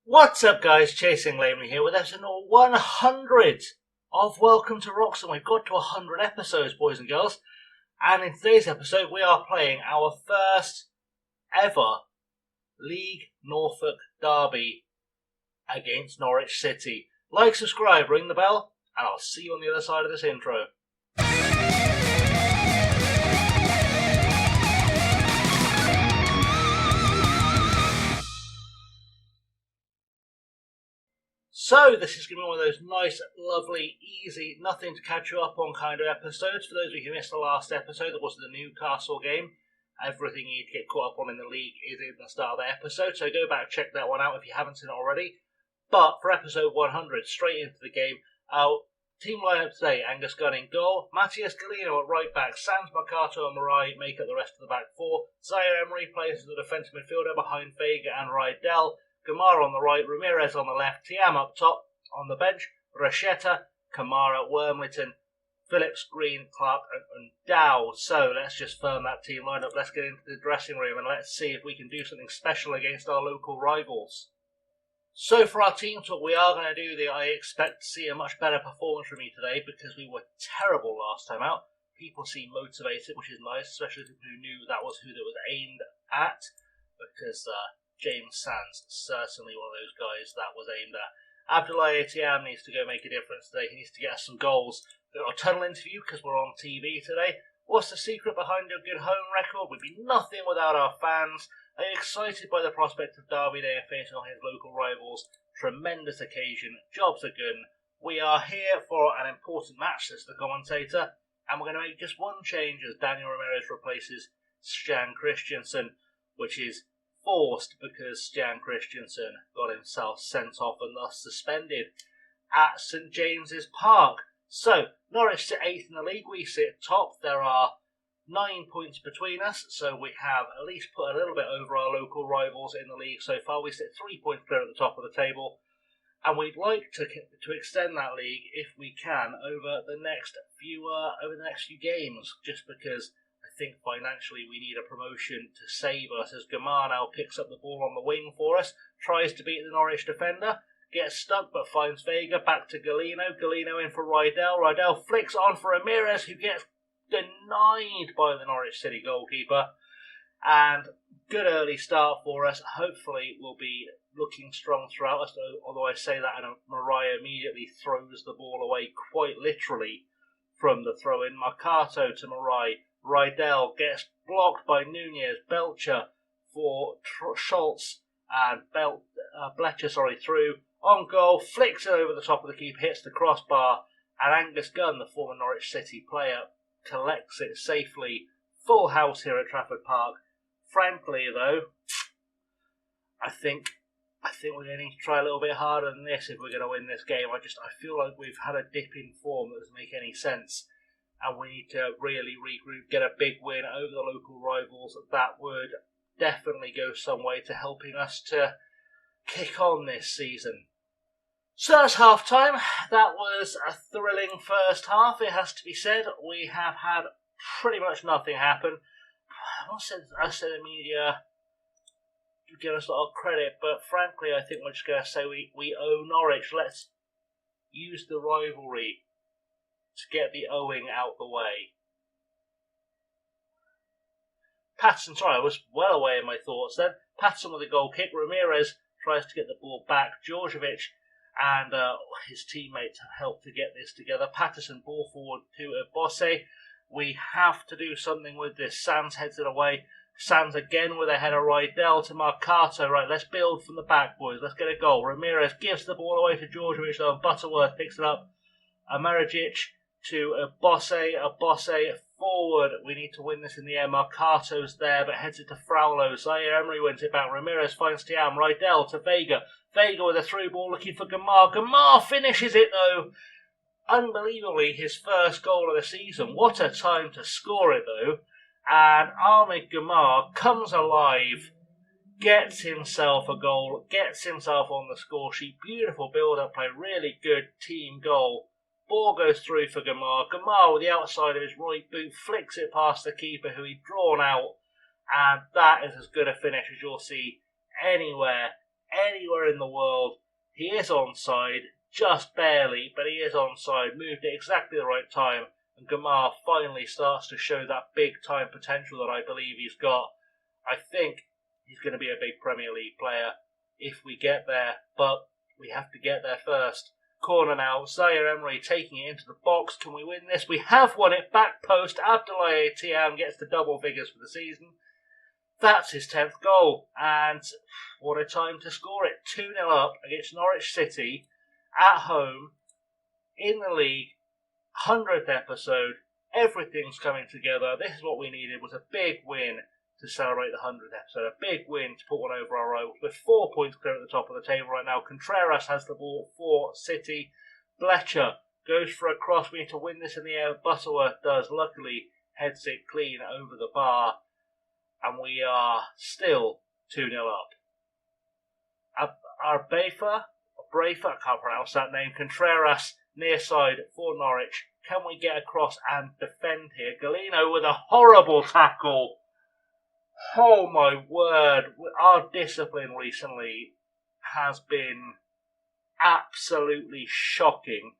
What's up, guys? Chasing Lamely here with episode 100 of Welcome to Wroxham. We've got to 100 episodes, boys and girls, and in today's episode we are playing our first ever League Norfolk derby against Norwich City. Like, subscribe, ring the bell, and I'll see you on the other side of this intro. So, this is going to be one of those nice, lovely, easy, nothing to catch you up on kind of episodes. For those of you who missed the last episode, that was the Newcastle game. Everything you need to get caught up on in the league is in the start of the episode, so go back and check that one out if you haven't seen it already. But for episode 100, straight into the game, our team lineup today: Angus Gunn in goal, Matthias Galino at right back, Sans Mercato and Marai make up the rest of the back four. Zaire Emery plays as the defensive midfielder behind Vega and Rydell. Gamar on the right, Ramirez on the left, Tiam up top on the bench, Rasheta, Kamara, Wormlington, Phillips, Green, Clark and Dowd. So let's just firm that team lineup. Let's get into the dressing room and let's see if we can do something special against our local rivals. So for our team talk, we are going to do I expect to see a much better performance from me today because we were terrible last time out. People seem motivated, which is nice, especially people who knew that was who that was aimed at, because James Sands is certainly one of those guys that was aimed at. Abdoulaye Etiam needs to go make a difference today. He needs to get us some goals. We've got a tunnel interview because we're on TV today. What's the secret behind your good home record? We'd be nothing without our fans. Are you excited by the prospect of Derby Day and facing his local rivals? Tremendous occasion. Jobs are good. We are here for an important match, says the commentator. And we're going to make just one change as Daniel Ramirez replaces Stian Christensen, which is forced because Stian Christensen got himself sent off and thus suspended at St James's Park. So, Norwich sit 8th in the league, we sit top. There are 9 points between us, so we have at least put a little bit over our local rivals in the league so far. We sit 3 points clear at the top of the table, and we'd like to extend that league if we can over the next few games, just because I think financially we need a promotion to save us, as Gamar now picks up the ball on the wing for us, tries to beat the Norwich defender, gets stuck but finds Vega, back to Galino, Galino in for Rydell, Rydell flicks on for Ramirez, who gets denied by the Norwich City goalkeeper, and good early start for us. Hopefully we'll be looking strong throughout us, although I say that and Mariah immediately throws the ball away quite literally from the throw-in. Mercato to Marai, Rydell gets blocked by Nunez, Belcher for Schultz, and Bletcher through. On goal, flicks it over the top of the keeper, hits the crossbar, and Angus Gunn, the former Norwich City player, collects it safely. Full house here at Trafford Park. Frankly, though, I think we're going to need to try a little bit harder than this if we're going to win this game. I feel like we've had a dip in form that doesn't make any sense, and we need to really regroup, get a big win over the local rivals. That would definitely go some way to helping us to kick on this season. So that's half time. That was a thrilling first half, it has to be said. We have had pretty much nothing happen. I said the media to give us a lot of credit, but frankly I think we're just going to say we owe Norwich. Let's use the rivalry to get the owing out the way. Patterson, sorry, I was well away in my thoughts then. Patterson with a goal kick. Ramirez tries to get the ball back. Djordjevic and his teammates have helped to get this together. Patterson ball forward to Bosse. We have to do something with this. Sands heads it away. Sands again with a header. Rydell to Mercato. Right, let's build from the back, boys. Let's get a goal. Ramirez gives the ball away to Djordjevic, though, and Butterworth picks it up. Amarajic to Bosse. Bosse forward. We need to win this in the air. Mercato's there, but heads it to Fraulo. Zaire Emery wins it back. Ramirez finds Tiam. Rydell to Vega. Vega with a through ball looking for Gamar. Gamar finishes it, though. Unbelievably, his first goal of the season. What a time to score it, though. And Ahmed Gamar comes alive, gets himself a goal, gets himself on the score sheet. Beautiful build-up play, really good team goal. Ball goes through for Gamar. Gamar with the outside of his right boot flicks it past the keeper, who he'd drawn out. And that is as good a finish as you'll see anywhere anywhere in the world. He is onside, just barely, but he is onside. Moved at exactly the right time, and Gamar finally starts to show that big time potential that I believe he's got. I think he's going to be a big Premier League player if we get there, but we have to get there first. Corner now, Zaire Emery taking it into the box. Can we win this? We have won it. Back post, Abdoulaye Thiam gets to double figures for the season. That's his 10th goal, and what a time to score it. 2-0 up against Norwich City at home in the league. 100th episode. Everything's coming together. This is what we needed, was a big win to celebrate the 100th episode. A big win to put one over our rivals. With 4 points clear at the top of the table right now. Contreras has the ball for City. Blecher goes for a cross. We need to win this in the air. Butterworth does. Luckily, heads it clean over the bar. And we are still 2-0 up. Brafer, I can't pronounce that name. Contreras, near side for Norwich. Can we get across and defend here? Galeno with a horrible tackle. Oh my word. Our discipline recently has been absolutely shocking.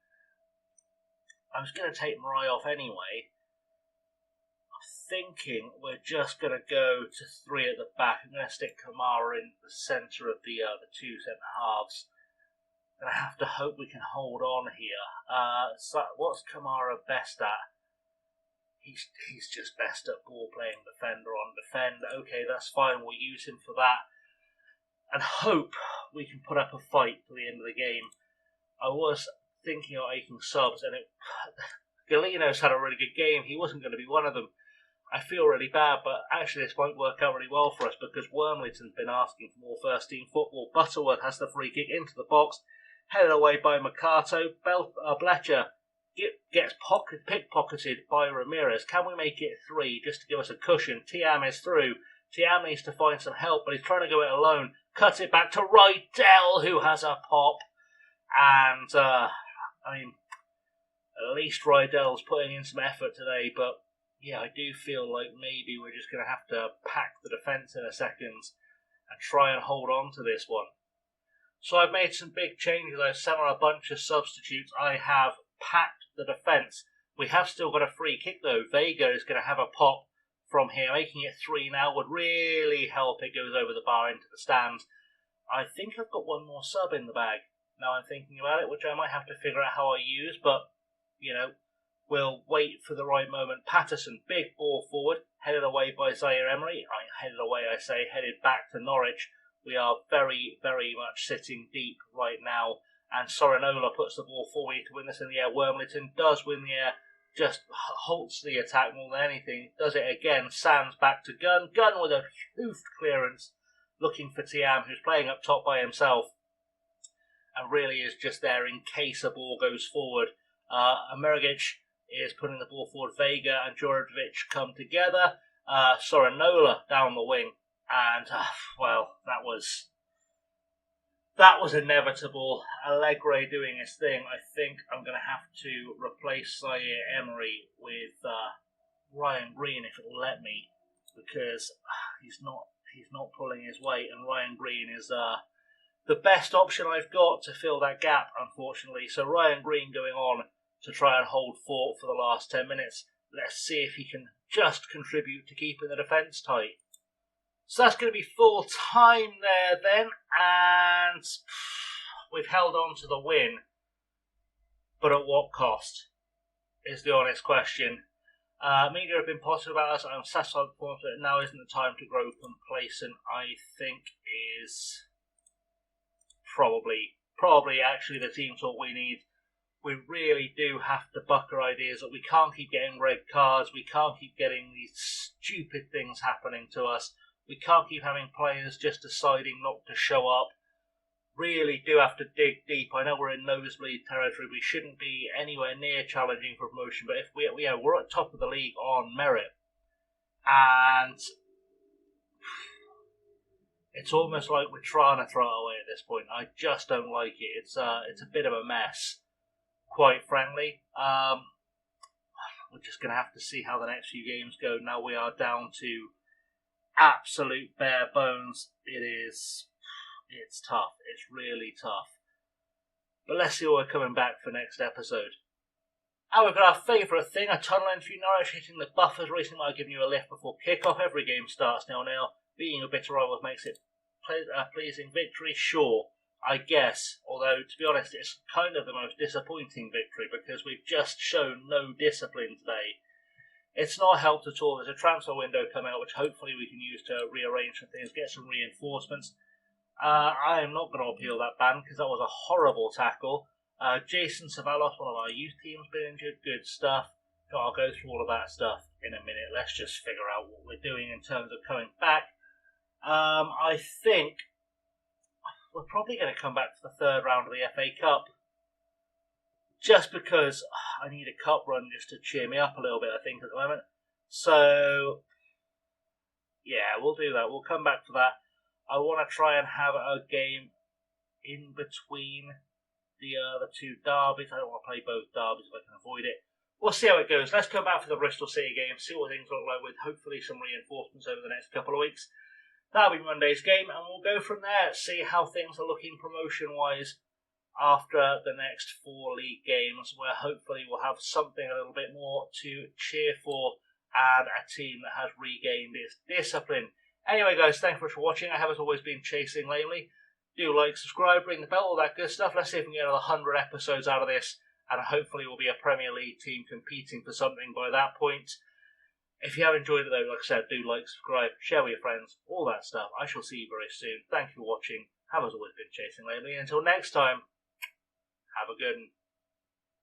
I was going to take Marai off anyway. Thinking we're just going to go to 3 at the back. I'm going to stick Kamara in the centre of the 2 centre halves. I'm going to have to hope we can hold on here. So what's Kamara best at? He's just best at ball playing defender on defend. Okay, that's fine. We'll use him for that. And hope we can put up a fight till the end of the game. I was thinking of making subs, and Galeno's had a really good game. He wasn't going to be one of them. I feel really bad, but actually this might work out really well for us because Wormleyton's been asking for more first team football. Butterworth has the free kick into the box, headed away by Mercato. Blecher gets pickpocketed by Ramirez. Can we make it 3 just to give us a cushion? Thiam is through. Thiam needs to find some help, but he's trying to go it alone. Cuts it back to Rydell, who has a pop. And, at least Rydell's putting in some effort today, but yeah, I do feel like maybe we're just going to have to pack the defence in a second and try and hold on to this one. So I've made some big changes. I've sent on a bunch of substitutes. I have packed the defence. We have still got a free kick though. Vega is going to have a pop from here. Making it 3 now would really help. It goes over the bar into the stands. I think I've got one more sub in the bag. Now I'm thinking about it, which I might have to figure out how I use, but, you know, we'll wait for the right moment. Patterson, big ball forward, headed away by Zaire Emery. Headed back to Norwich. We are very, very much sitting deep right now. And Sorinola puts the ball forward to win this in the air. Wormleyton does win the air, just halts the attack more than anything. Does it again, Sands back to Gunn. Gunn with a hoofed clearance, looking for Thiam, who's playing up top by himself. And really is just there in case a ball goes forward. Amerigic is putting the ball forward. Vega and Djordjevic come together. Sorinola down the wing. And, that was inevitable. Allegre doing his thing. I think I'm going to have to replace Zaire Emery with Ryan Green if it'll let me, because he's not pulling his weight, and Ryan Green is the best option I've got to fill that gap, unfortunately. So Ryan Green going on to try and hold fort for the last 10 minutes. Let's see if he can just contribute to keeping the defence tight. So that's going to be full time there then, and we've held on to the win, but at what cost is the honest question. Media have been positive about us. I'm satisfied with the performance, but now isn't the time to grow complacent. I think is probably actually the team talk we need. We really do have to buck our ideas that we can't keep getting red cards. We can't keep getting these stupid things happening to us. We can't keep having players just deciding not to show up. Really do have to dig deep. I know we're in nosebleed territory. We shouldn't be anywhere near challenging for promotion. But if we're at top of the league on merit, and it's almost like we're trying to throw it away at this point. I just don't like it. It's a bit of a mess, quite frankly. We're just going to have to see how the next few games go. Now we are down to absolute bare bones. It is It's tough. It's really tough. But let's see what we're coming back for next episode. And we've got our favourite thing, a tunnel entry Norwich hitting the buffers recently while giving you a lift before kick-off. Every game starts 0-0. Beating a bitter rival makes it a pleasing victory, sure, I guess. Although, to be honest, it's kind of the most disappointing victory because we've just shown no discipline today. It's not helped at all. There's a transfer window coming out which hopefully we can use to rearrange some things, get some reinforcements. I am not going to appeal that ban because that was a horrible tackle. Jason Savalos, one of our youth teams, been injured. Good stuff. So I'll go through all of that stuff in a minute. Let's just figure out what we're doing in terms of coming back. I think we're probably going to come back to the third round of the FA Cup. Just because I need a cup run just to cheer me up a little bit, I think, at the moment. So, yeah, we'll do that. We'll come back to that. I want to try and have a game in between the two derbies. I don't want to play both derbies if I can avoid it. We'll see how it goes. Let's come back for the Bristol City game, see what things look like with hopefully some reinforcements over the next couple of weeks. That'll be Monday's game, and we'll go from there, see how things are looking promotion-wise after the next 4 league games, where hopefully we'll have something a little bit more to cheer for and a team that has regained its discipline. Anyway, guys, thanks for watching. I have, as always, been chasing lately. Do like, subscribe, ring the bell, all that good stuff. Let's see if we can get another 100 episodes out of this, and hopefully we'll be a Premier League team competing for something by that point. If you have enjoyed it, though, like I said, do like, subscribe, share with your friends, all that stuff. I shall see you very soon. Thank you for watching. Have, as always, been chasing lately. Until next time, have a good one.